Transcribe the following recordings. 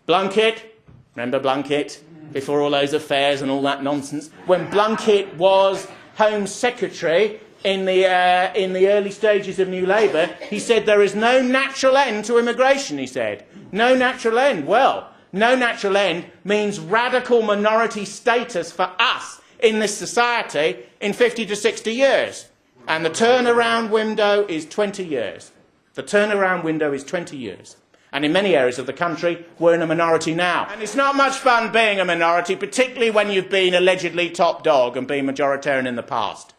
Blunkett, remember Blunkett, before all those affairs and all that nonsense? When Blunkett was Home Secretary in the early stages of New Labour, he said there is no natural end to immigration, he said. No natural end. Well, no natural end means radical minority status for us in this society in 50 to 60 years. And the turnaround window is 20 years. The turnaround window is 20 years. And in many areas of the country, we're in a minority now. And it's not much fun being a minority, particularly when you've been allegedly top dog and been majoritarian in the past.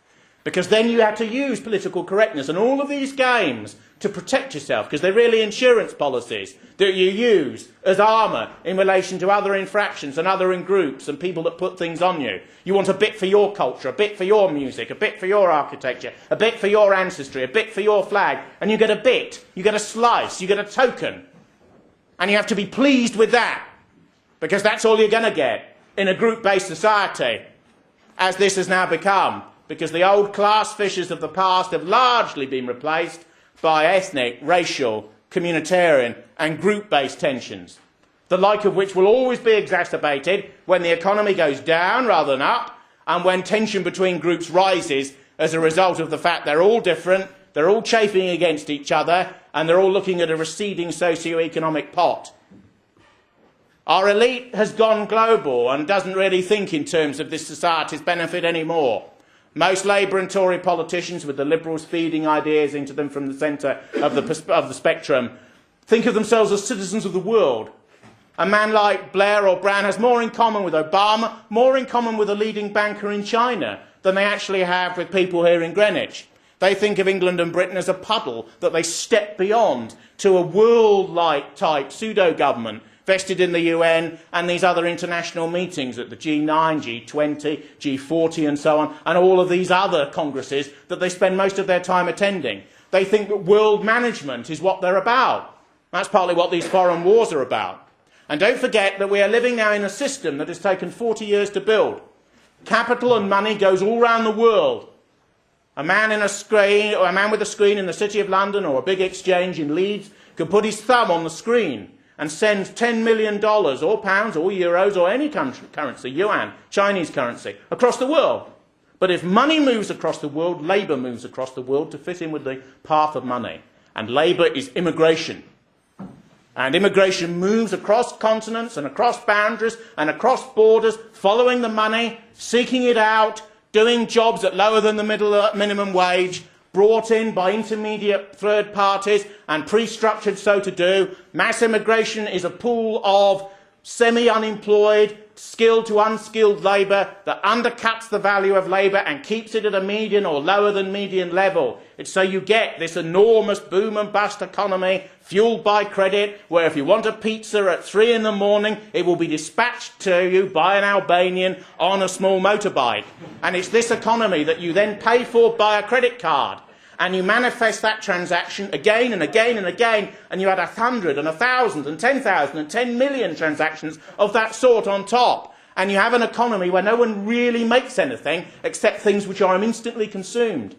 Because then you have to use political correctness and all of these games to protect yourself, because they're really insurance policies that you use as armour in relation to other infractions and other groups and people that put things on you. You want a bit for your culture, a bit for your music, a bit for your architecture, a bit for your ancestry, a bit for your flag, and you get a bit, you get a slice, you get a token. And you have to be pleased with that, because that's all you're going to get in a group-based society, as this has now become, because the old class fissures of the past have largely been replaced by ethnic, racial, communitarian and group-based tensions, the like of which will always be exacerbated when the economy goes down rather than up, and when tension between groups rises as a result of the fact they're all different, they're all chafing against each other, and they're all looking at a receding socio-economic pot. Our elite has gone global and doesn't really think in terms of this society's benefit anymore. Most Labour and Tory politicians, with the Liberals feeding ideas into them from the centre of the spectrum, think of themselves as citizens of the world. A man like Blair or Brown has more in common with Obama, more in common with a leading banker in China, than they actually have with people here in Greenwich. They think of England and Britain as a puddle that they step beyond to a world-like type pseudo-government vested in the UN and these other international meetings at the G9, G20, G40 and so on, and all of these other congresses that they spend most of their time attending. They think that world management is what they're about. That's partly what these foreign wars are about. And don't forget that we are living now in a system that has taken 40 years to build. Capital and money goes all around the world. A man with a screen in the City of London or a big exchange in Leeds can put his thumb on the screen and send $10 million or pounds or euros or any currency, yuan, Chinese currency, across the world. But if money moves across the world, labour moves across the world to fit in with the path of money. And labour is immigration. And immigration moves across continents and across boundaries and across borders, following the money, seeking it out, doing jobs at lower than the minimum wage, brought in by intermediate third parties and pre-structured so to do. Mass immigration is a pool of semi-unemployed, skilled to unskilled labour that undercuts the value of labour and keeps it at a median or lower than median level. It's so you get this enormous boom and bust economy fuelled by credit, where if you want a pizza at 3 in the morning, it will be dispatched to you by an Albanian on a small motorbike. And it's this economy that you then pay for by a credit card. And you manifest that transaction again and again and again, and you add 100 and 1,000 and 10,000 and 10 million transactions of that sort on top. And you have an economy where no one really makes anything except things which are instantly consumed.